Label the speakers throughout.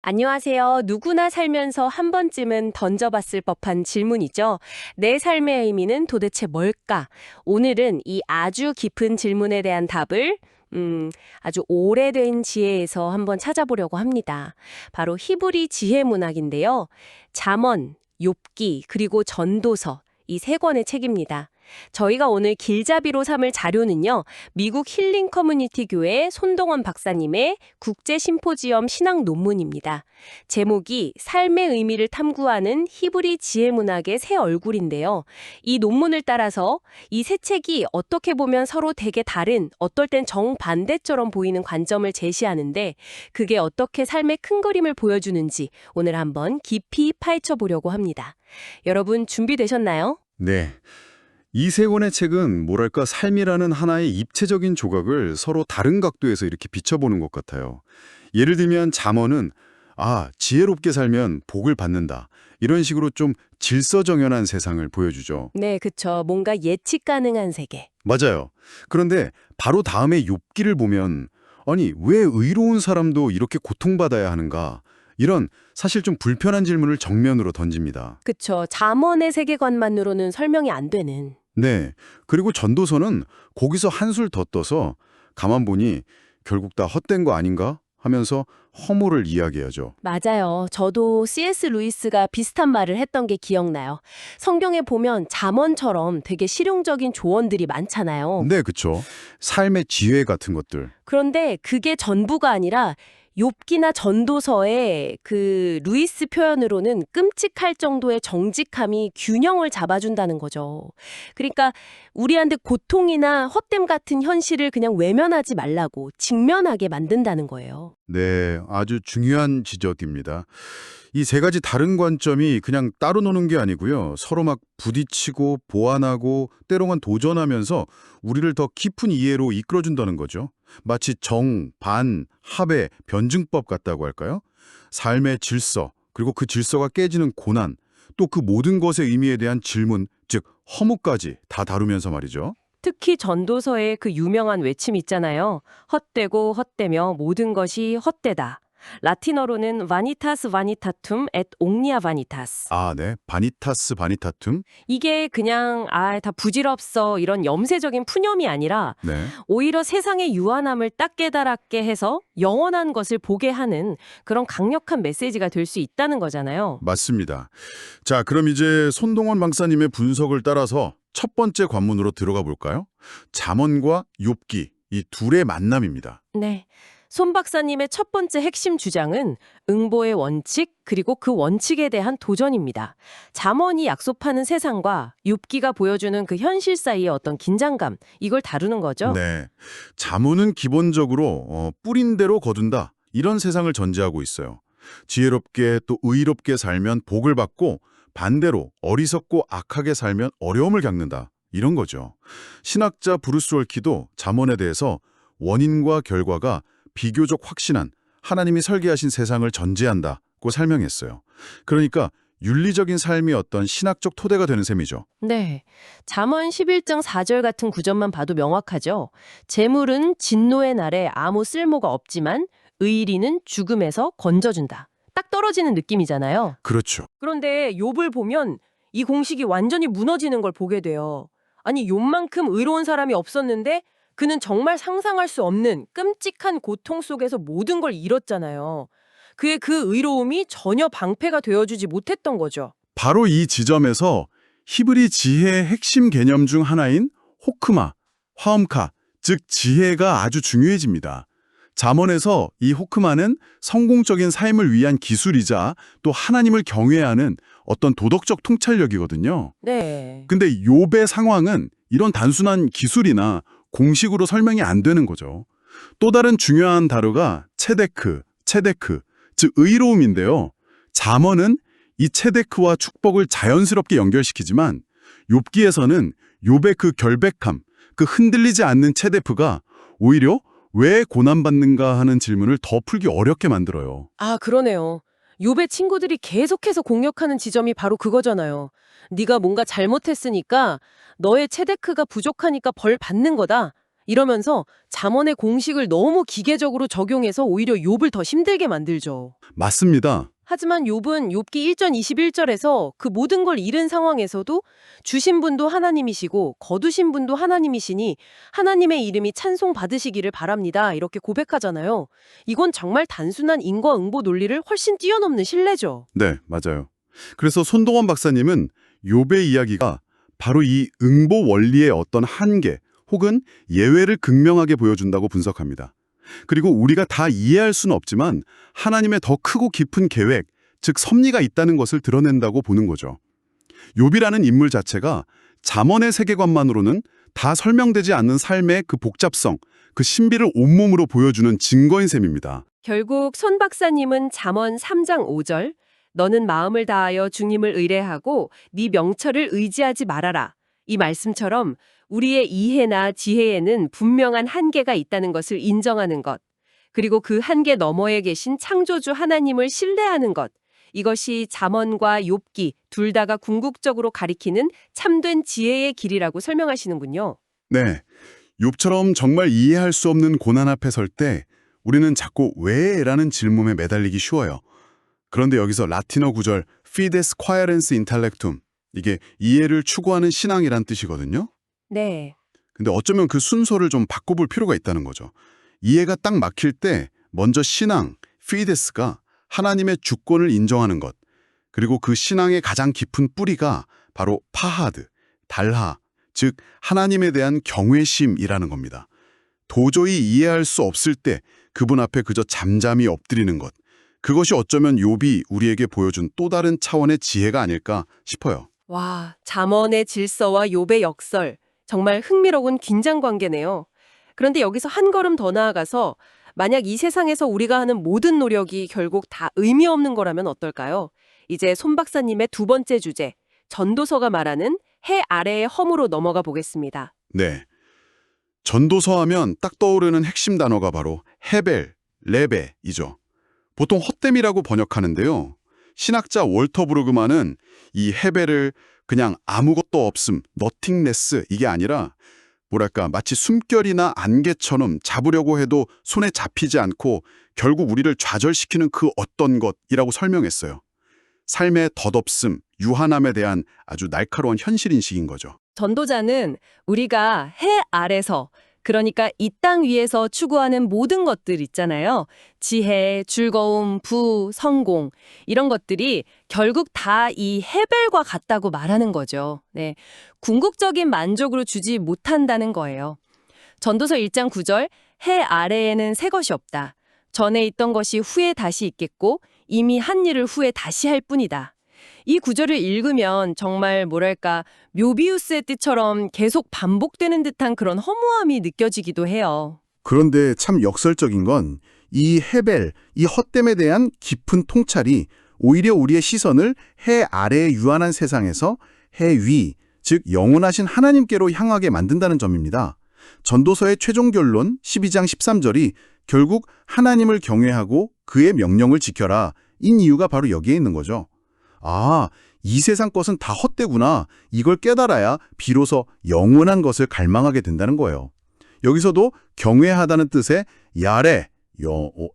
Speaker 1: 안녕하세요. 누구나 살면서 한 번쯤은 던져봤을 법한 질문이죠. 내 삶의 의미는 도대체 뭘까? 오늘은 이 아주 깊은 질문에 대한 답을 아주 오래된 지혜에서 한번 찾아보려고 합니다. 바로 히브리 지혜 문학인데요. 잠언, 욥기, 그리고 전도서 이 세 권의 책입니다. 저희가 오늘 길잡이로 삼을 자료는요. 미국 힐링 커뮤니티 교회 손동원 박사님의 국제 심포지엄 신학 논문입니다. 제목이 삶의 의미를 탐구하는 히브리 지혜 문학의 새 얼굴인데요. 이 논문을 따라서 이 세 책이 어떻게 보면 서로 되게 다른, 어떨 땐 정반대처럼 보이는 관점을 제시하는데 그게 어떻게 삶의 큰 그림을 보여주는지 오늘 한번 깊이 파헤쳐 보려고 합니다. 여러분 준비되셨나요?
Speaker 2: 네. 이 세 권의 책은 뭐랄까 삶이라는 하나의 입체적인 조각을 서로 다른 각도에서 이렇게 비춰보는 것 같아요. 예를 들면 잠언은 지혜롭게 살면 복을 받는다. 이런 식으로 좀 질서정연한 세상을 보여주죠.
Speaker 1: 네, 그쵸. 뭔가 예측 가능한 세계.
Speaker 2: 맞아요. 그런데 바로 다음에 욥기를 보면 아니 왜 의로운 사람도 이렇게 고통받아야 하는가? 이런 사실 좀 불편한 질문을 정면으로 던집니다.
Speaker 1: 그쵸. 잠언의 세계관만으로는 설명이 안 되는.
Speaker 2: 네. 그리고 전도서는 거기서 한술 더 떠서 가만 보니 결국 다 헛된 거 아닌가 하면서 허물을 이야기하죠.
Speaker 1: 맞아요. 저도 C.S. 루이스가 비슷한 말을 했던 게 기억나요. 성경에 보면 잠언처럼 되게 실용적인 조언들이 많잖아요.
Speaker 2: 네, 그쵸. 삶의 지혜 같은 것들.
Speaker 1: 그런데 그게 전부가 아니라 욥기나 전도서의 그 루이스 표현으로는 끔찍할 정도의 정직함이 균형을 잡아준다는 거죠. 그러니까 우리한테 고통이나 헛됨 같은 현실을 그냥 외면하지 말라고 직면하게 만든다는 거예요.
Speaker 2: 네, 아주 중요한 지적입니다. 이 세 가지 다른 관점이 그냥 따로 노는 게 아니고요. 서로 막 부딪히고 보완하고 때로는 도전하면서 우리를 더 깊은 이해로 이끌어준다는 거죠. 마치 정, 반, 합의 변증법 같다고 할까요? 삶의 질서, 그리고 그 질서가 깨지는 고난, 또 그 모든 것의 의미에 대한 질문, 즉 허무까지 다 다루면서 말이죠.
Speaker 1: 특히 전도서의 그 유명한 외침 있잖아요. 헛되고 헛되며 모든 것이 헛되다. 라틴어로는 vanitas vanitatum et omnia vanitas.
Speaker 2: 네. 바니타스 바니타툼.
Speaker 1: 이게 그냥 다 부질없어 이런 염세적인 푸념이 아니라
Speaker 2: 네.
Speaker 1: 오히려 세상의 유한함을 딱 깨달았게 해서 영원한 것을 보게 하는 그런 강력한 메시지가 될 수 있다는 거잖아요.
Speaker 2: 맞습니다. 자, 그럼 이제 손동원 박사님의 분석을 따라서 첫 번째 관문으로 들어가 볼까요? 잠언과 욥기, 이 둘의 만남입니다.
Speaker 1: 네. 손 박사님의 첫 번째 핵심 주장은 응보의 원칙 그리고 그 원칙에 대한 도전입니다. 잠언이 약속하는 세상과 욥기가 보여주는 그 현실 사이의 어떤 긴장감 이걸 다루는 거죠.
Speaker 2: 네. 잠언은 기본적으로 뿌린 대로 거둔다. 이런 세상을 전제하고 있어요. 지혜롭게 또 의롭게 살면 복을 받고 반대로 어리석고 악하게 살면 어려움을 겪는다. 이런 거죠. 신학자 브루스 홀키도 잠언에 대해서 원인과 결과가 비교적 확신한 하나님이 설계하신 세상을 전제한다고 설명했어요. 그러니까 윤리적인 삶이 어떤 신학적 토대가 되는 셈이죠.
Speaker 1: 네. 잠언 11장 4절 같은 구절만 봐도 명확하죠. 재물은 진노의 날에 아무 쓸모가 없지만 의리는 죽음에서 건져준다. 딱 떨어지는 느낌이잖아요.
Speaker 2: 그렇죠.
Speaker 1: 그런데 욥을 보면 이 공식이 완전히 무너지는 걸 보게 돼요. 아니 욥만큼 의로운 사람이 없었는데 그는 정말 상상할 수 없는 끔찍한 고통 속에서 모든 걸 잃었잖아요. 그의 그 의로움이 전혀 방패가 되어주지 못했던 거죠.
Speaker 2: 바로 이 지점에서 히브리 지혜의 핵심 개념 중 하나인 호크마, 화엄카, 즉 지혜가 아주 중요해집니다. 잠언에서 이 호크마는 성공적인 삶을 위한 기술이자 또 하나님을 경외하는 어떤 도덕적 통찰력이거든요.
Speaker 1: 네.
Speaker 2: 근데 욥의 상황은 이런 단순한 기술이나 공식으로 설명이 안 되는 거죠. 또 다른 중요한 단어가 체데크, 즉 의로움인데요. 잠언은 이 체데크와 축복을 자연스럽게 연결시키지만 욥기에서는 욥의 그 결백함, 그 흔들리지 않는 체데크가 오히려 왜 고난받는가 하는 질문을 더 풀기 어렵게 만들어요.
Speaker 1: 그러네요. 욥의 친구들이 계속해서 공격하는 지점이 바로 그거잖아요. 네가 뭔가 잘못했으니까 너의 체데크가 부족하니까 벌 받는 거다. 이러면서 잠언의 공식을 너무 기계적으로 적용해서 오히려 욥을 더 힘들게 만들죠.
Speaker 2: 맞습니다.
Speaker 1: 하지만 욥은 욥기 1장 21절에서 그 모든 걸 잃은 상황에서도 주신 분도 하나님이시고 거두신 분도 하나님이시니 하나님의 이름이 찬송받으시기를 바랍니다. 이렇게 고백하잖아요. 이건 정말 단순한 인과응보 논리를 훨씬 뛰어넘는 신뢰죠.
Speaker 2: 네, 맞아요. 그래서 손동원 박사님은 욥의 이야기가 바로 이 응보 원리의 어떤 한계 혹은 예외를 극명하게 보여준다고 분석합니다. 그리고 우리가 다 이해할 수는 없지만 하나님의 더 크고 깊은 계획, 즉 섭리가 있다는 것을 드러낸다고 보는 거죠. 욥이라는 인물 자체가 잠언의 세계관만으로는 다 설명되지 않는 삶의 그 복잡성, 그 신비를 온몸으로 보여주는 증거인 셈입니다.
Speaker 1: 결국 손 박사님은 잠언 3장 5절 너는 마음을 다하여 주님을 의뢰하고 네 명철을 의지하지 말아라. 이 말씀처럼 우리의 이해나 지혜에는 분명한 한계가 있다는 것을 인정하는 것, 그리고 그 한계 너머에 계신 창조주 하나님을 신뢰하는 것, 이것이 잠언과 욥기 둘 다가 궁극적으로 가리키는 참된 지혜의 길이라고 설명하시는군요.
Speaker 2: 네, 욥처럼 정말 이해할 수 없는 고난 앞에 설 때 우리는 자꾸 왜? 라는 질문에 매달리기 쉬워요. 그런데 여기서 라틴어 구절 fides quaerens intellectum, 이게 이해를 추구하는 신앙이란 뜻이거든요.
Speaker 1: 네.
Speaker 2: 근데 어쩌면 그 순서를 좀 바꿔볼 필요가 있다는 거죠. 이해가 딱 막힐 때 먼저 신앙, fides가 하나님의 주권을 인정하는 것, 그리고 그 신앙의 가장 깊은 뿌리가 바로 파하드, 달하, 즉 하나님에 대한 경외심이라는 겁니다. 도저히 이해할 수 없을 때 그분 앞에 그저 잠잠히 엎드리는 것, 그것이 어쩌면 욥이 우리에게 보여준 또 다른 차원의 지혜가 아닐까 싶어요.
Speaker 1: 와, 잠언의 질서와 욥의 역설. 정말 흥미로운 긴장 관계네요. 그런데 여기서 한 걸음 더 나아가서 만약 이 세상에서 우리가 하는 모든 노력이 결국 다 의미 없는 거라면 어떨까요? 이제 손 박사님의 두 번째 주제, 전도서가 말하는 해 아래의 험으로 넘어가 보겠습니다.
Speaker 2: 네. 전도서 하면 딱 떠오르는 핵심 단어가 바로 헤벨, 레베이죠. 보통 헛됨이라고 번역하는데요. 신학자 월터 브루그만은 이 헤벨을 그냥 아무것도 없음, nothingness 이게 아니라 뭐랄까 마치 숨결이나 안개처럼 잡으려고 해도 손에 잡히지 않고 결국 우리를 좌절시키는 그 어떤 것이라고 설명했어요. 삶의 덧없음, 유한함에 대한 아주 날카로운 현실인식인 거죠.
Speaker 1: 전도자는 우리가 해 아래서, 그러니까 이 땅 위에서 추구하는 모든 것들 있잖아요. 지혜, 즐거움, 부, 성공, 이런 것들이 결국 다 이 헤벨과 같다고 말하는 거죠. 네, 궁극적인 만족으로 주지 못한다는 거예요. 전도서 1장 9절, 해 아래에는 새 것이 없다. 전에 있던 것이 후에 다시 있겠고 이미 한 일을 후에 다시 할 뿐이다. 이 구절을 읽으면 정말 뭐랄까 묘비우스의 뜻처럼 계속 반복되는 듯한 그런 허무함이 느껴지기도 해요.
Speaker 3: 그런데 참 역설적인 건 이 헤벨, 이 헛됨에 대한 깊은 통찰이 오히려 우리의 시선을 해 아래의 유한한 세상에서 해 위, 즉 영원하신 하나님께로 향하게 만든다는 점입니다. 전도서의 최종 결론 12장 13절이 결국 하나님을 경외하고 그의 명령을 지켜라. 인 이유가 바로 여기에 있는 거죠. 아, 이 세상 것은 다 헛되구나. 이걸 깨달아야 비로소 영원한 것을 갈망하게 된다는 거예요. 여기서도 경외하다는 뜻의 야레,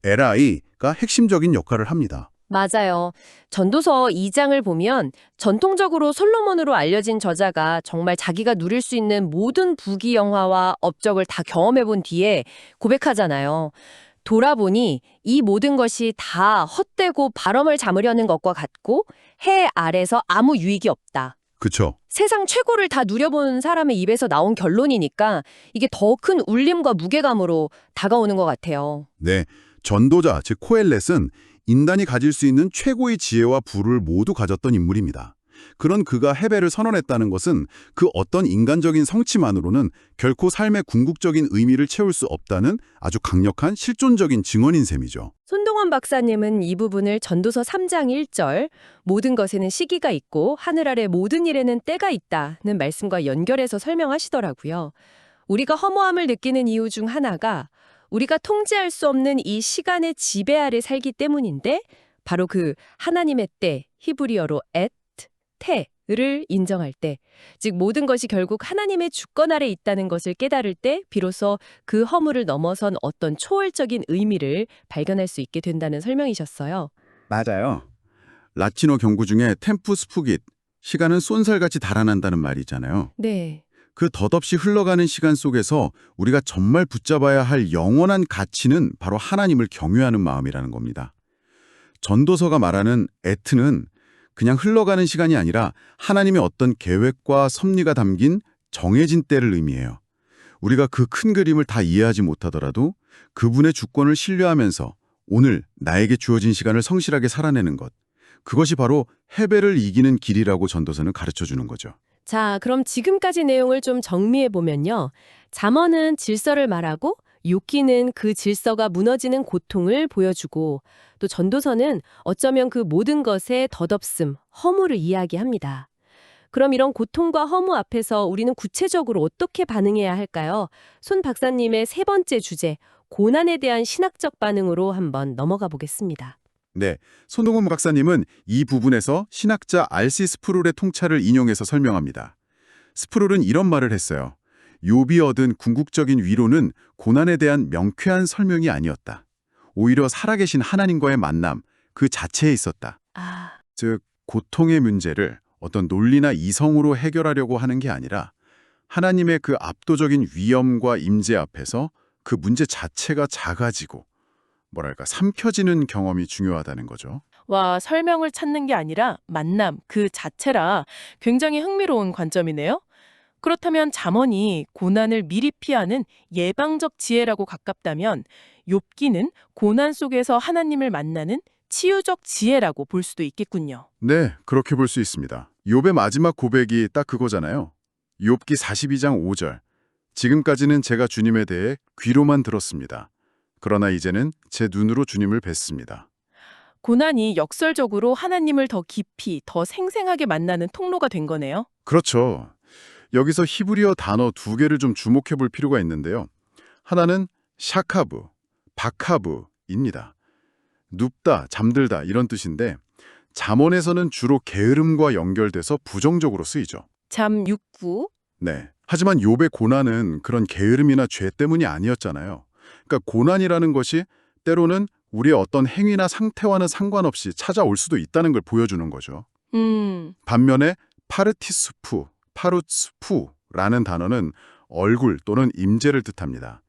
Speaker 3: 에라이가 핵심적인 역할을 합니다.
Speaker 1: 맞아요. 전도서 2장을 보면 전통적으로 솔로몬으로 알려진 저자가 정말 자기가 누릴 수 있는 모든 부귀영화와 업적을 다 경험해 본 뒤에 고백하잖아요. 돌아보니 이 모든 것이 다 헛되고 바람을 잡으려는 것과 같고 해 아래서 아무 유익이 없다.
Speaker 2: 그쵸?
Speaker 1: 세상 최고를 다 누려본 사람의 입에서 나온 결론이니까 이게 더 큰 울림과 무게감으로 다가오는 것 같아요.
Speaker 2: 네, 전도자, 즉 코엘렛은 인간이 가질 수 있는 최고의 지혜와 부를 모두 가졌던 인물입니다. 그런 그가 헤벨을 선언했다는 것은 그 어떤 인간적인 성취만으로는 결코 삶의 궁극적인 의미를 채울 수 없다는 아주 강력한 실존적인 증언인 셈이죠.
Speaker 1: 손동원 박사님은 이 부분을 전도서 3장 1절 모든 것에는 시기가 있고 하늘 아래 모든 일에는 때가 있다는 말씀과 연결해서 설명하시더라고요. 우리가 허무함을 느끼는 이유 중 하나가 우리가 통제할 수 없는 이 시간의 지배 아래 살기 때문인데 바로 그 하나님의 때, 히브리어로 앳, 테을 를 인정할 때, 즉 모든 것이 결국 하나님의 주권 아래 있다는 것을 깨달을 때 비로소 그 허물을 넘어선 어떤 초월적인 의미를 발견할 수 있게 된다는 설명이셨어요.
Speaker 2: 맞아요. 라틴어 경구 중에 템푸스 푸깃, 시간은 쏜살같이 달아난다는 말이 있잖아요.
Speaker 1: 네.
Speaker 2: 그 덧없이 흘러가는 시간 속에서 우리가 정말 붙잡아야 할 영원한 가치는 바로 하나님을 경외하는 마음이라는 겁니다. 전도서가 말하는 에트는 그냥 흘러가는 시간이 아니라 하나님의 어떤 계획과 섭리가 담긴 정해진 때를 의미해요. 우리가 그 큰 그림을 다 이해하지 못하더라도 그분의 주권을 신뢰하면서 오늘 나에게 주어진 시간을 성실하게 살아내는 것. 그것이 바로 해배를 이기는 길이라고 전도서는 가르쳐주는 거죠.
Speaker 1: 자, 그럼 지금까지 내용을 좀 정리해 보면요. 잠언은 질서를 말하고 욥기는 그 질서가 무너지는 고통을 보여주고 또 전도서는 어쩌면 그 모든 것의 덧없음, 허물을 이야기합니다. 그럼 이런 고통과 허무 앞에서 우리는 구체적으로 어떻게 반응해야 할까요? 손 박사님의 세 번째 주제, 고난에 대한 신학적 반응으로 한번 넘어가 보겠습니다.
Speaker 2: 네, 손동훈 박사님은 이 부분에서 신학자 R.C. 스프룰의 통찰을 인용해서 설명합니다. 스프룰은 이런 말을 했어요. 욥이 얻은 궁극적인 위로는 고난에 대한 명쾌한 설명이 아니었다. 오히려 살아계신 하나님과의 만남, 그 자체에 있었다. 즉, 고통의 문제를 어떤 논리나 이성으로 해결하려고 하는 게 아니라 하나님의 그 압도적인 위엄과 임재 앞에서 그 문제 자체가 작아지고 뭐랄까 삼켜지는 경험이 중요하다는 거죠.
Speaker 4: 와, 설명을 찾는 게 아니라 만남 그 자체라 굉장히 흥미로운 관점이네요. 그렇다면 잠언이 고난을 미리 피하는 예방적 지혜라고 가깝다면 욥기는 고난 속에서 하나님을 만나는 치유적 지혜라고 볼 수도 있겠군요.
Speaker 2: 네, 그렇게 볼 수 있습니다. 욥의 마지막 고백이 딱 그거잖아요. 욥기 42장 5절. 지금까지는 제가 주님에 대해 귀로만 들었습니다. 그러나 이제는 제 눈으로 주님을 뵀습니다.
Speaker 4: 고난이 역설적으로 하나님을 더 깊이, 더 생생하게 만나는 통로가 된 거네요.
Speaker 2: 그렇죠. 여기서 히브리어 단어 두 개를 좀 주목해 볼 필요가 있는데요. 하나는 샤카브, 바카브입니다. 눕다, 잠들다 이런 뜻인데 잠언에서는 주로 게으름과 연결돼서 부정적으로 쓰이죠.
Speaker 4: 잠 6구.
Speaker 2: 네. 하지만 욥의 고난은 그런 게으름이나 죄 때문이 아니었잖아요. 그러니까 고난이라는 것이 때로는 우리의 어떤 행위나 상태와는 상관없이 찾아올 수도 있다는 걸 보여주는 거죠. 반면에 파르츠푸라는 단어는 얼굴 또는 임재를 뜻합니다.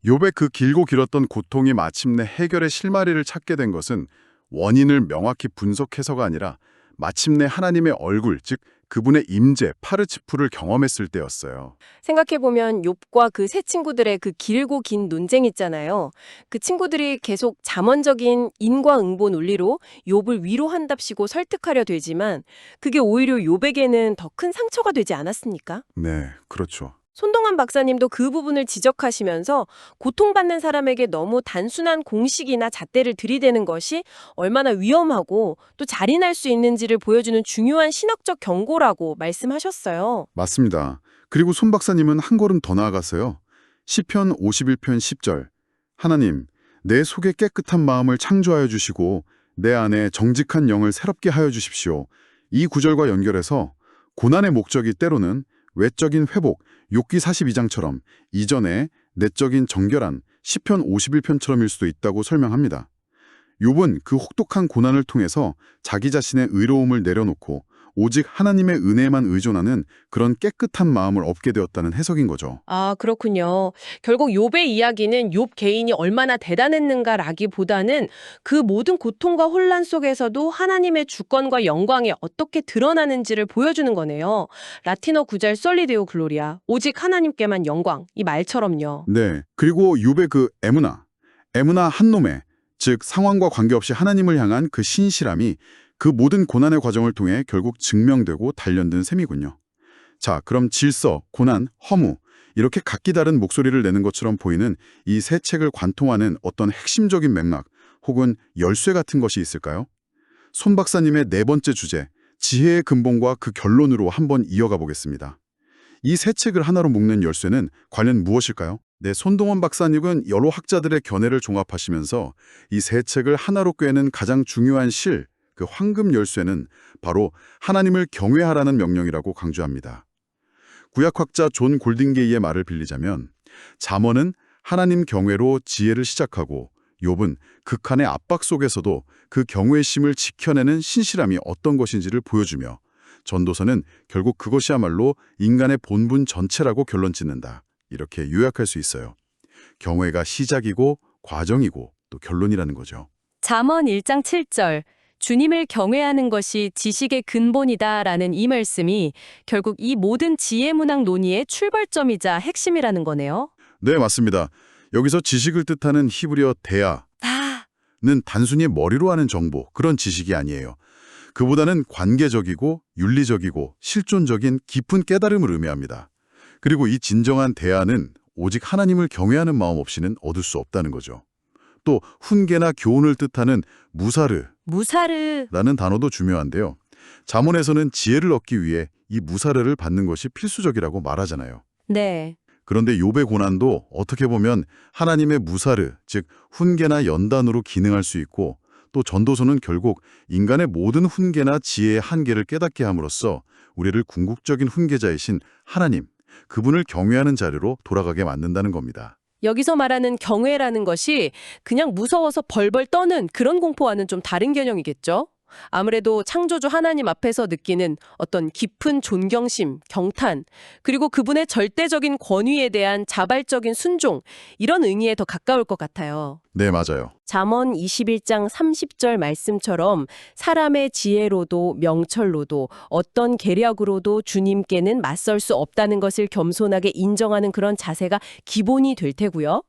Speaker 2: 욥의 그 길고 길었던 고통이 마침내 해결의 실마리를 찾게 된 것은 원인을 명확히 분석해서가 아니라 마침내 하나님의 얼굴, 즉 그분의 임재, 파르치푸를 경험했을 때였어요.
Speaker 1: 생각해보면 욥과 그 세 친구들의 그 길고 긴 논쟁 있잖아요. 그 친구들이 계속 잠언적인 인과응보 논리로 욥을 위로한답시고 설득하려 되지만 그게 오히려 욥에게는 더 큰 상처가 되지 않았습니까?
Speaker 2: 네, 그렇죠.
Speaker 1: 손동환 박사님도 그 부분을 지적하시면서 고통받는 사람에게 너무 단순한 공식이나 잣대를 들이대는 것이 얼마나 위험하고 또 잔인할 수 있는지를 보여주는 중요한 신학적 경고라고 말씀하셨어요.
Speaker 2: 맞습니다. 그리고 손 박사님은 한 걸음 더 나아갔어요. 시편 51편 10절. 하나님, 내 속에 깨끗한 마음을 창조하여 주시고 내 안에 정직한 영을 새롭게 하여 주십시오. 이 구절과 연결해서 고난의 목적이 때로는 외적인 회복, 욥기 42장처럼 이전에 내적인 정결한 시편 51편처럼일 수도 있다고 설명합니다. 욥은 그 혹독한 고난을 통해서 자기 자신의 의로움을 내려놓고 오직 하나님의 은혜에만 의존하는 그런 깨끗한 마음을 얻게 되었다는 해석인 거죠.
Speaker 1: 아, 그렇군요. 결국 욥의 이야기는 욥 개인이 얼마나 대단했는가라기보다는 그 모든 고통과 혼란 속에서도 하나님의 주권과 영광이 어떻게 드러나는지를 보여주는 거네요. 라틴어 구절 솔리데오 글로리아, 오직 하나님께만 영광, 이 말처럼요.
Speaker 2: 네, 그리고 욥의 그 에무나 한 놈의, 즉 상황과 관계없이 하나님을 향한 그 신실함이 그 모든 고난의 과정을 통해 결국 증명되고 단련된 셈이군요. 자, 그럼 질서, 고난, 허무 이렇게 각기 다른 목소리를 내는 것처럼 보이는 이 세 책을 관통하는 어떤 핵심적인 맥락 혹은 열쇠 같은 것이 있을까요? 손 박사님의 네 번째 주제, 지혜의 근본과 그 결론으로 한번 이어가 보겠습니다. 이 세 책을 하나로 묶는 열쇠는 과연 무엇일까요? 네, 손동원 박사님은 여러 학자들의 견해를 종합하시면서 이 세 책을 하나로 꿰는 가장 중요한 실, 그 황금 열쇠는 바로 하나님을 경외하라는 명령이라고 강조합니다. 구약학자 존 골딩게이의 말을 빌리자면 잠언은 하나님 경외로 지혜를 시작하고 욥은 극한의 압박 속에서도 그 경외심을 지켜내는 신실함이 어떤 것인지를 보여주며 전도서는 결국 그것이야말로 인간의 본분 전체라고 결론 짓는다. 이렇게 요약할 수 있어요. 경외가 시작이고 과정이고 또 결론이라는 거죠.
Speaker 1: 잠언 1장 7절 주님을 경외하는 것이 지식의 근본이다라는 이 말씀이 결국 이 모든 지혜문학 논의의 출발점이자 핵심이라는 거네요.
Speaker 2: 네, 맞습니다. 여기서 지식을 뜻하는 히브리어 대아는 단순히 머리로 아는 정보, 그런 지식이 아니에요. 그보다는 관계적이고 윤리적이고 실존적인 깊은 깨달음을 의미합니다. 그리고 이 진정한 대아는 오직 하나님을 경외하는 마음 없이는 얻을 수 없다는 거죠. 또 훈계나 교훈을 뜻하는 무사르라는 단어도 중요한데요. 잠언에서는 지혜를 얻기 위해 이 무사르를 받는 것이 필수적이라고 말하잖아요.
Speaker 1: 네.
Speaker 2: 그런데 욥의 고난도 어떻게 보면 하나님의 무사르, 즉 훈계나 연단으로 기능할 수 있고 또 전도서는 결국 인간의 모든 훈계나 지혜의 한계를 깨닫게 함으로써 우리를 궁극적인 훈계자이신 하나님, 그분을 경외하는 자리로 돌아가게 만든다는 겁니다.
Speaker 1: 여기서 말하는 경외라는 것이 그냥 무서워서 벌벌 떠는 그런 공포와는 좀 다른 개념이겠죠? 아무래도 창조주 하나님 앞에서 느끼는 어떤 깊은 존경심, 경탄, 그리고 그분의 절대적인 권위에 대한 자발적인 순종, 이런 의미에 더 가까울 것 같아요.
Speaker 2: 네, 맞아요.
Speaker 1: 잠언 21장 30절 말씀처럼 사람의 지혜로도 명철로도 어떤 계략으로도 주님께는 맞설 수 없다는 것을 겸손하게 인정하는 그런 자세가 기본이 될 테고요.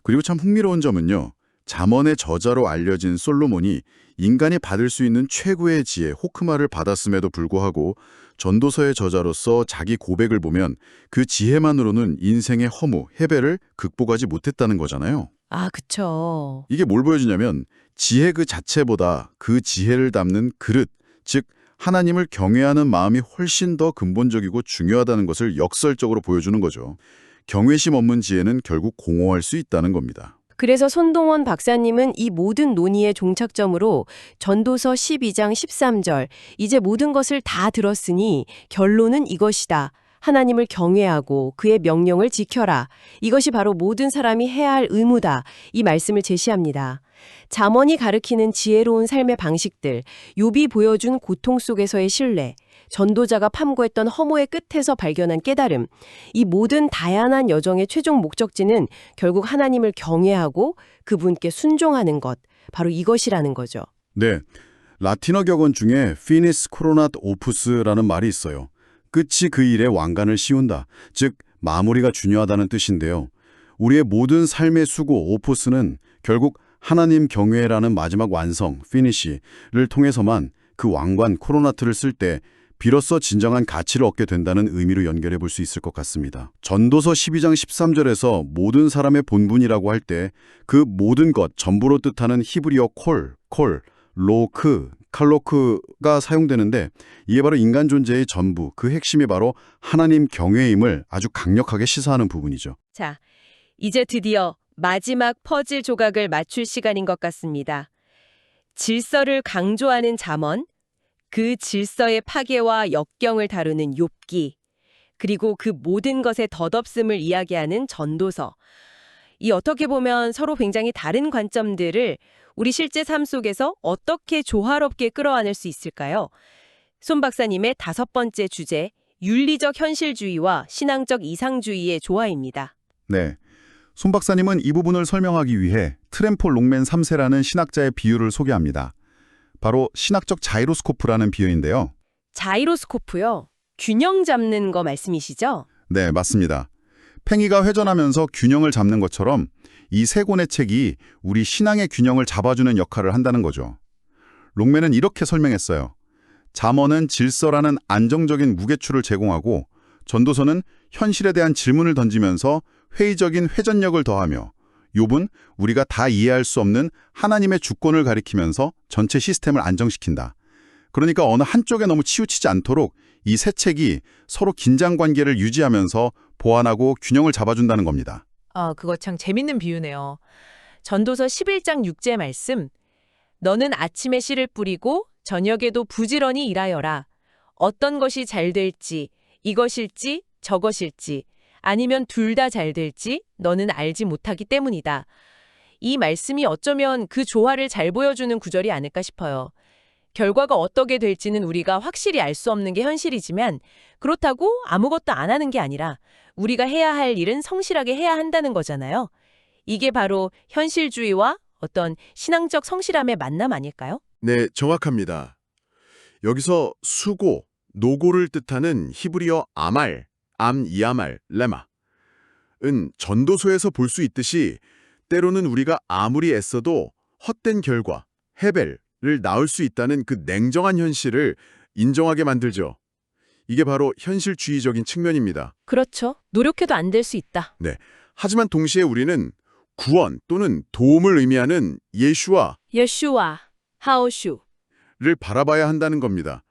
Speaker 2: 그리고 참 흥미로운 점은요. 잠언의 저자로 알려진 솔로몬이 인간이 받을 수 있는 최고의 지혜, 호크마를 받았음에도 불구하고 전도서의 저자로서 자기 고백을 보면 그 지혜만으로는 인생의 허무, 해배를 극복하지 못했다는 거잖아요.
Speaker 1: 아, 그쵸.
Speaker 2: 이게 뭘 보여주냐면 지혜 그 자체보다 그 지혜를 담는 그릇, 즉 하나님을 경외하는 마음이 훨씬 더 근본적이고 중요하다는 것을 역설적으로 보여주는 거죠. 경외심 없는 지혜는 결국 공허할 수 있다는 겁니다.
Speaker 1: 그래서 손동원 박사님은 이 모든 논의의 종착점으로 전도서 12장 13절 이제 모든 것을 다 들었으니 결론은 이것이다. 하나님을 경외하고 그의 명령을 지켜라. 이것이 바로 모든 사람이 해야 할 의무다. 이 말씀을 제시합니다. 잠언이 가리키는 지혜로운 삶의 방식들, 욥이 보여준 고통 속에서의 신뢰, 전도자가 판고했던 허무의 끝에서 발견한 깨달음, 이 모든 다양한 여정의 최종 목적지는 결국 하나님을 경외하고 그분께 순종하는 것, 바로 이것이라는 거죠.
Speaker 2: 네, 라틴어 격언 중에 finis coronat opus라는 말이 있어요. 끝이 그 일의 완간을 씌운다, 즉 마무리가 중요하다는 뜻인데요. 우리의 모든 삶의 수고, 오푸스는 결국 하나님 경외라는 마지막 완성, finish를 통해서만 그 왕관, 코로나트를 쓸 때 비로소 진정한 가치를 얻게 된다는 의미로 연결해 볼 수 있을 것 같습니다. 전도서 12장 13절에서 모든 사람의 본분이라고 할 때 그 모든 것, 전부로 뜻하는 히브리어 로크, 칼로크가 사용되는데 이게 바로 인간 존재의 전부, 그 핵심이 바로 하나님 경외임을 아주 강력하게 시사하는 부분이죠.
Speaker 1: 자, 이제 드디어 마지막 퍼즐 조각을 맞출 시간인 것 같습니다. 질서를 강조하는 잠언, 그 질서의 파괴와 역경을 다루는 욥기, 그리고 그 모든 것의 덧없음을 이야기하는 전도서. 이 어떻게 보면 서로 굉장히 다른 관점들을 우리 실제 삶 속에서 어떻게 조화롭게 끌어안을 수 있을까요? 손 박사님의 5번째 주제, 윤리적 현실주의와 신앙적 이상주의의 조화입니다.
Speaker 3: 네. 손 박사님은 이 부분을 설명하기 위해 트램폴 롱맨 3세라는 신학자의 비유를 소개합니다. 바로 신학적 자이로스코프라는 비유인데요.
Speaker 1: 자이로스코프요? 균형 잡는 거 말씀이시죠?
Speaker 3: 네, 맞습니다. 팽이가 회전하면서 균형을 잡는 것처럼 이 세 권의 책이 우리 신앙의 균형을 잡아주는 역할을 한다는 거죠. 롱맨은 이렇게 설명했어요. 잠언은 질서라는 안정적인 무게추를 제공하고 전도서는 현실에 대한 질문을 던지면서 회의적인 회전력을 더하며 욥은 우리가 다 이해할 수 없는 하나님의 주권을 가리키면서 전체 시스템을 안정시킨다. 그러니까 어느 한쪽에 너무 치우치지 않도록 이 세 책이 서로 긴장 관계를 유지하면서 보완하고 균형을 잡아준다는 겁니다.
Speaker 4: 그거 참 재밌는 비유네요. 전도서 11장 6제 말씀. 너는 아침에 씨를 뿌리고
Speaker 1: 저녁에도 부지런히 일하여라. 어떤 것이 잘 될지, 이것일지 저것일지, 아니면 둘 다 잘 될지 너는 알지 못하기 때문이다. 이 말씀이 어쩌면 그 조화를 잘 보여주는 구절이 아닐까 싶어요. 결과가 어떻게 될지는 우리가 확실히 알 수 없는 게 현실이지만 그렇다고 아무것도 안 하는 게 아니라 우리가 해야 할 일은 성실하게 해야 한다는 거잖아요. 이게 바로 현실주의와 어떤 신앙적 성실함의 만남 아닐까요?
Speaker 2: 네, 정확합니다. 여기서 수고, 노고를 뜻하는 히브리어 아말, 암이아말, 레마은 전도서에서 볼 수 있듯이 때로는 우리가 아무리 애써도 헛된 결과, 헤벨을 낳을 수 있다는 그 냉정한 현실을 인정하게 만들죠. 이게 바로 현실주의적인 측면입니다.
Speaker 1: 그렇죠. 노력해도 안 될 수 있다.
Speaker 2: 네. 하지만 동시에 우리는 구원 또는 도움을 의미하는 예슈와
Speaker 1: 예슈와 하오슈.
Speaker 2: 를 바라봐야 한다는 겁니다.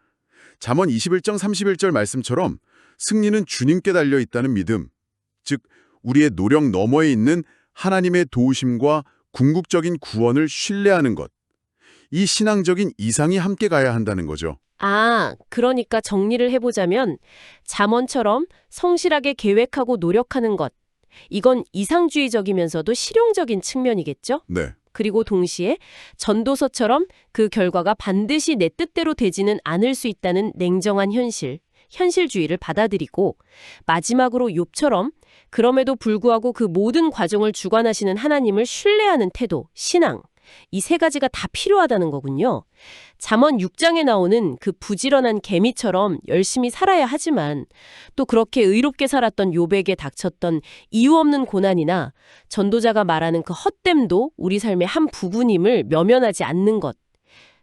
Speaker 2: 잠언 21장 31절 말씀처럼 승리는 주님께 달려 있다는 믿음, 즉 우리의 노력 너머에 있는 하나님의 도우심과 궁극적인 구원을 신뢰하는 것. 이 신앙적인 이상이 함께 가야 한다는 거죠.
Speaker 1: 아, 그러니까 정리를 해보자면 잠언처럼 성실하게 계획하고 노력하는 것. 이건 이상주의적이면서도 실용적인 측면이겠죠?
Speaker 2: 네.
Speaker 1: 그리고 동시에 전도서처럼 그 결과가 반드시 내 뜻대로 되지는 않을 수 있다는 냉정한 현실, 현실주의를 받아들이고 마지막으로 욥처럼 그럼에도 불구하고 그 모든 과정을 주관하시는 하나님을 신뢰하는 태도, 신앙. 이 세 가지가 다 필요하다는 거군요. 잠언 6장에 나오는 그 부지런한 개미처럼 열심히 살아야 하지만 또 그렇게 의롭게 살았던 욥에게 닥쳤던 이유 없는 고난이나 전도자가 말하는 그 헛됨도 우리 삶의 한 부분임을 면면하지 않는 것.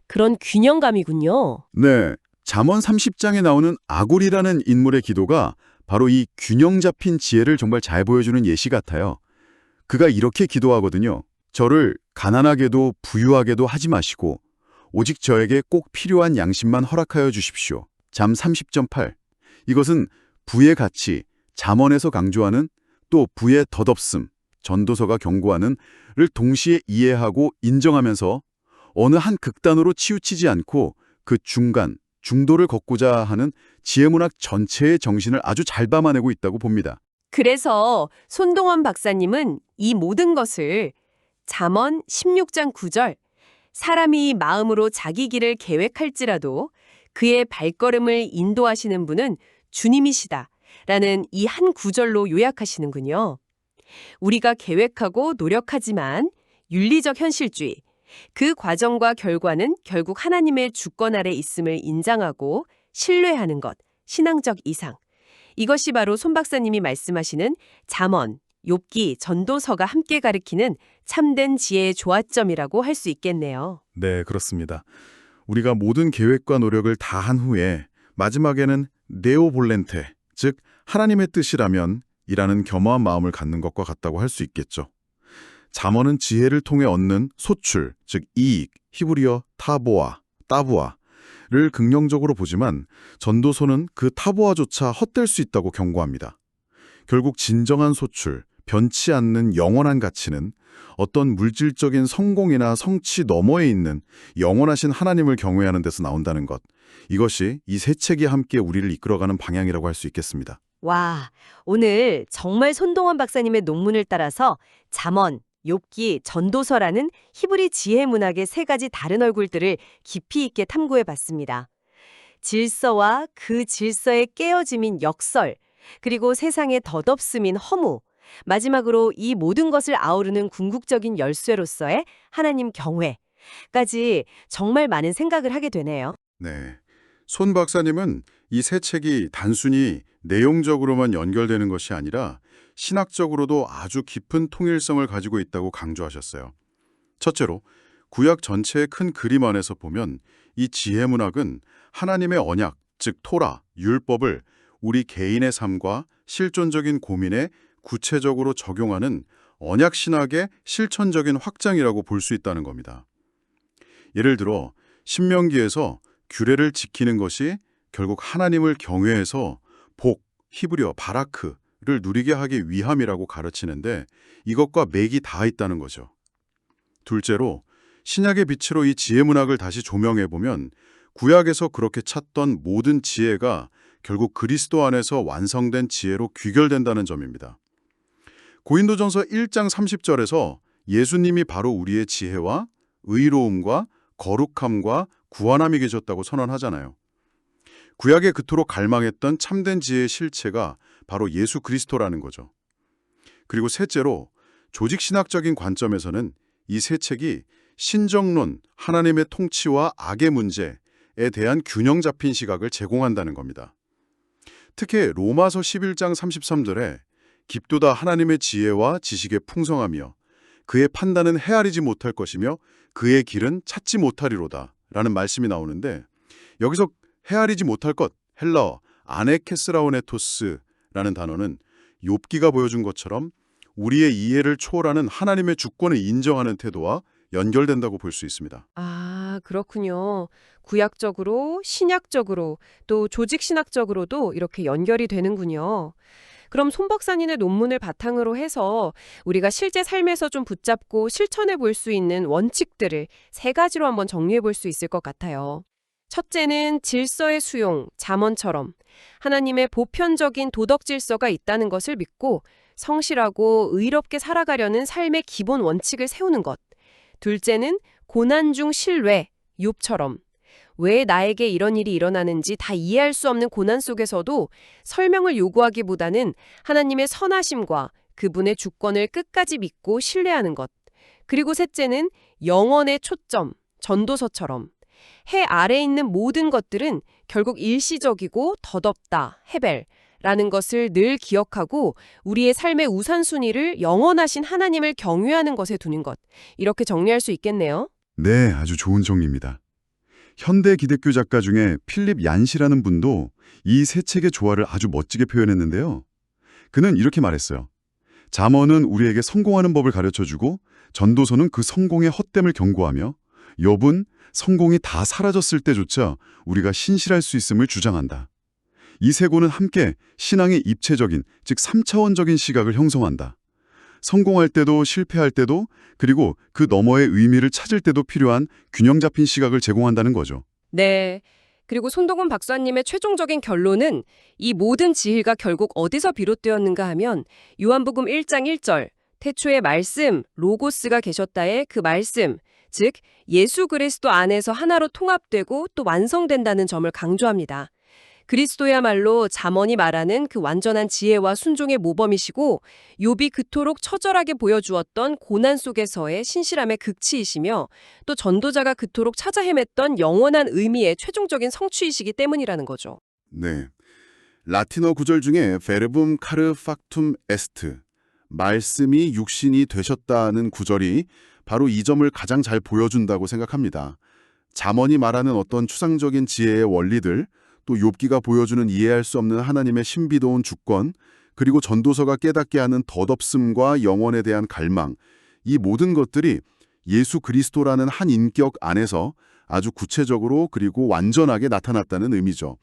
Speaker 1: 그런 균형감이군요.
Speaker 2: 네. 잠언 30장에 나오는 아굴이라는 인물의 기도가 바로 이 균형 잡힌 지혜를 정말 잘 보여주는 예시 같아요. 그가 이렇게 기도하거든요. 저를 가난하게도 부유하게도 하지 마시고 오직 저에게 꼭 필요한 양식만 허락하여 주십시오. 잠 30.8. 이것은 부의 가치, 잠언에서 강조하는 또 부의 덧없음, 전도서가 경고하는 를 동시에 이해하고 인정하면서 어느 한 극단으로 치우치지 않고 그 중간, 중도를 걷고자 하는 지혜문학 전체의 정신을 아주 잘 담아내고 있다고 봅니다.
Speaker 1: 그래서 손동원 박사님은 이 모든 것을 잠언 16장 9절 사람이 마음으로 자기 길을 계획할지라도 그의 발걸음을 인도하시는 분은 주님이시다 라는 이 한 구절로 요약하시는군요. 우리가 계획하고 노력하지만 윤리적 현실주의, 그 과정과 결과는 결국 하나님의 주권 아래 있음을 인정하고 신뢰하는 것, 신앙적 이상. 이것이 바로 손 박사님이 말씀하시는 잠언, 욥기, 전도서가 함께 가리키는 참된 지혜의 조화점이라고 할 수 있겠네요.
Speaker 2: 네, 그렇습니다. 우리가 모든 계획과 노력을 다 한 후에 마지막에는 네오 볼렌테, 즉 하나님의 뜻이라면 이라는 겸허한 마음을 갖는 것과 같다고 할 수 있겠죠. 잠언은 지혜를 통해 얻는 소출, 즉 이익, 히브리어 타보아, 따부아를 긍정적으로 보지만 전도서는 그 타보아조차 헛될 수 있다고 경고합니다. 결국 진정한 소출, 변치 않는 영원한 가치는 어떤 물질적인 성공이나 성취 너머에 있는 영원하신 하나님을 경외하는 데서 나온다는 것. 이것이 이 세 책이 함께 우리를 이끌어가는 방향이라고 할 수 있겠습니다.
Speaker 1: 와, 오늘 정말 손동원 박사님의 논문을 따라서 잠언, 욥기, 전도서라는 히브리 지혜 문학의 세 가지 다른 얼굴들을 깊이 있게 탐구해 봤습니다. 질서와 그 질서의 깨어짐인 역설, 그리고 세상의 덧없음인 허무, 마지막으로 이 모든 것을 아우르는 궁극적인 열쇠로서의 하나님 경외까지 정말 많은 생각을 하게 되네요.
Speaker 2: 네. 손 박사님은 이 세 책이 단순히 내용적으로만 연결되는 것이 아니라 신학적으로도 아주 깊은 통일성을 가지고 있다고 강조하셨어요. 첫째로, 구약 전체의 큰 그림 안에서 보면 이 지혜 문학은 하나님의 언약, 즉 토라, 율법을 우리 개인의 삶과 실존적인 고민에 구체적으로 적용하는 언약 신학의 실천적인 확장이라고 볼 수 있다는 겁니다. 예를 들어 신명기에서 규례를 지키는 것이 결국 하나님을 경외해서 복, 히브리어 바라크를 누리게 하기 위함이라고 가르치는데 이것과 맥이 다 있다는 거죠. 둘째로 신약의 빛으로 이 지혜 문학을 다시 조명해보면 구약에서 그렇게 찾던 모든 지혜가 결국 그리스도 안에서 완성된 지혜로 귀결된다는 점입니다. 고린도전서 1장 30절에서 예수님이 바로 우리의 지혜와 의로움과 거룩함과 구원함이 계셨다고 선언하잖아요. 구약에 그토록 갈망했던 참된 지혜의 실체가 바로 예수 그리스도라는 거죠. 그리고 셋째로 조직신학적인 관점에서는 이 세 책이 신정론, 하나님의 통치와 악의 문제에 대한 균형 잡힌 시각을 제공한다는 겁니다. 특히 로마서 11장 33절에 깊도다 하나님의 지혜와 지식의 풍성하며 그의 판단은 헤아리지 못할 것이며 그의 길은 찾지 못하리로다 라는 말씀이 나오는데 여기서 헤아리지 못할 것, 헬라어 아네케스라오네토스라는 단어는 욥기가 보여준 것처럼 우리의 이해를 초월하는 하나님의 주권을 인정하는 태도와 연결된다고 볼 수 있습니다.
Speaker 1: 아, 그렇군요. 구약적으로, 신약적으로, 또 조직신학적으로도 이렇게 연결이 되는군요. 그럼 손 박사님의 논문을 바탕으로 해서 우리가 실제 삶에서 좀 붙잡고 실천해 볼 수 있는 원칙들을 세 가지로 한번 정리해 볼 수 있을 것 같아요. 첫째는 질서의 수용, 잠언처럼 하나님의 보편적인 도덕 질서가 있다는 것을 믿고 성실하고 의롭게 살아가려는 삶의 기본 원칙을 세우는 것. 둘째는 고난 중 신뢰, 욥처럼 왜 나에게 이런 일이 일어나는지 다 이해할 수 없는 고난 속에서도 설명을 요구하기보다는 하나님의 선하심과 그분의 주권을 끝까지 믿고 신뢰하는 것. 그리고 셋째는 영원의 초점, 전도서처럼 해 아래에 있는 모든 것들은 결국 일시적이고 덧없다, 헤벨라는 것을 늘 기억하고 우리의 삶의 우선순위를 영원하신 하나님을 경외하는 것에 두는 것. 이렇게 정리할 수 있겠네요.
Speaker 2: 네, 아주 좋은 정리입니다. 현대 기독교 작가 중에 필립 얀시라는 분도 이 세 책의 조화를 아주 멋지게 표현했는데요. 그는 이렇게 말했어요. 잠언은 우리에게 성공하는 법을 가르쳐주고 전도서는 그 성공의 헛됨을 경고하며 욥은 성공이 다 사라졌을 때조차 우리가 신실할 수 있음을 주장한다. 이 세 권은 함께 신앙의 입체적인, 즉 3차원적인 시각을 형성한다. 성공할 때도 실패할 때도 그리고 그 너머의 의미를 찾을 때도 필요한 균형 잡힌 시각을 제공한다는 거죠.
Speaker 1: 네. 그리고 손동훈 박사님의 최종적인 결론은 이 모든 지혜가 결국 어디서 비롯되었는가 하면 요한복음 1장 1절 태초에 말씀, 로고스가 계셨다의 그 말씀, 즉 예수 그리스도 안에서 하나로 통합되고 또 완성된다는 점을 강조합니다. 그리스도야말로 잠언이 말하는 그 완전한 지혜와 순종의 모범이시고 욥이 그토록 처절하게 보여주었던 고난 속에서의 신실함의 극치이시며 또 전도자가 그토록 찾아 헤맸던 영원한 의미의 최종적인 성취이시기 때문이라는 거죠.
Speaker 3: 네. 라틴어 구절 중에 verbum caro factum est, 말씀이 육신이 되셨다는 구절이 바로 이 점을 가장 잘 보여준다고 생각합니다. 잠언이 말하는 어떤 추상적인 지혜의 원리들, 또 욥기가 보여주는 이해할 수 없는 하나님의 신비로운 주권, 그리고 전도서가 깨닫게 하는 덧없음과 영원에 대한 갈망, 이 모든 것들이 예수 그리스도라는 한 인격 안에서 아주 구체적으로 그리고 완전하게 나타났다는 의미죠.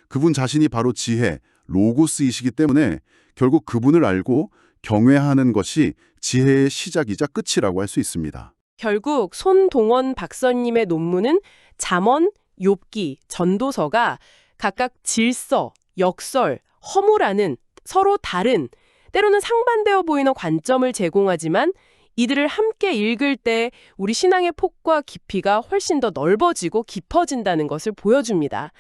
Speaker 3: 그분 자신이 바로 지혜, 로고스이시기 때문에 결국 그분을 알고 경외하는 것이 지혜의 시작이자 끝이라고 할 수 있습니다.
Speaker 4: 결국 손동원 박사님의 논문은 잠언, 욥기, 전도서가 각각 질서, 역설, 허무라는 서로 다른, 때로는 상반되어 보이는 관점을 제공하지만 이들을 함께 읽을 때 우리 신앙의 폭과 깊이가 훨씬 더 넓어지고 깊어진다는 것을 보여줍니다.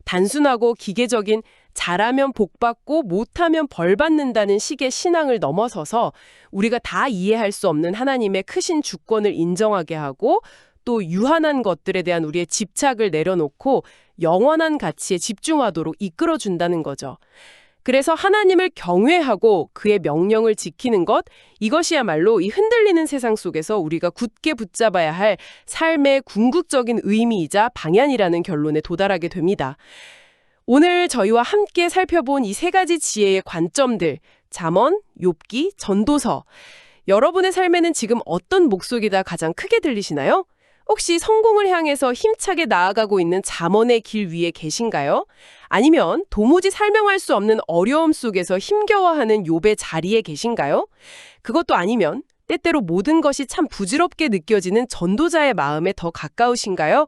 Speaker 4: 단순하고 기계적인 잘하면 복받고 못하면 벌받는다는 식의 신앙을 넘어서서 우리가 다 이해할 수 없는 하나님의 크신 주권을 인정하게 하고 또 유한한 것들에 대한 우리의 집착을 내려놓고 영원한 가치에 집중하도록 이끌어준다는 거죠. 그래서 하나님을 경외하고 그의 명령을 지키는 것, 이것이야말로 이 흔들리는 세상 속에서 우리가 굳게 붙잡아야 할 삶의 궁극적인 의미이자 방향이라는 결론에 도달하게 됩니다. 오늘 저희와 함께 살펴본 이 세 가지 지혜의 관점들, 잠언, 욥기, 전도서. 여러분의 삶에는 지금 어떤 목소리가 가장 크게 들리시나요? 혹시 성공을 향해서 힘차게 나아가고 있는 잠언의 길 위에 계신가요? 아니면 도무지 설명할 수 없는 어려움 속에서 힘겨워하는 욥의 자리에 계신가요? 그것도 아니면 때때로 모든 것이 참 부질없게 느껴지는 전도자의 마음에 더 가까우신가요?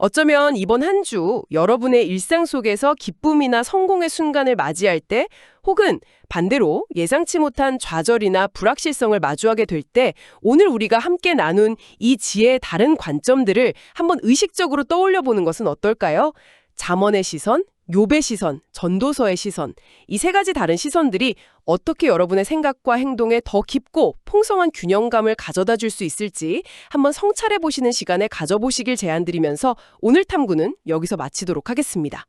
Speaker 4: 어쩌면 이번 한 주 여러분의 일상 속에서 기쁨이나 성공의 순간을 맞이할 때 혹은 반대로 예상치 못한 좌절이나 불확실성을 마주하게 될 때 오늘 우리가 함께 나눈 이 지혜의 다른 관점들을 한번 의식적으로 떠올려 보는 것은 어떨까요? 잠언의 시선, 욥의 시선, 전도서의 시선, 이 세 가지 다른 시선들이 어떻게 여러분의 생각과 행동에 더 깊고 풍성한 균형감을 가져다 줄 수 있을지 한번 성찰해 보시는 시간을 가져보시길 제안드리면서 오늘 탐구는 여기서 마치도록 하겠습니다.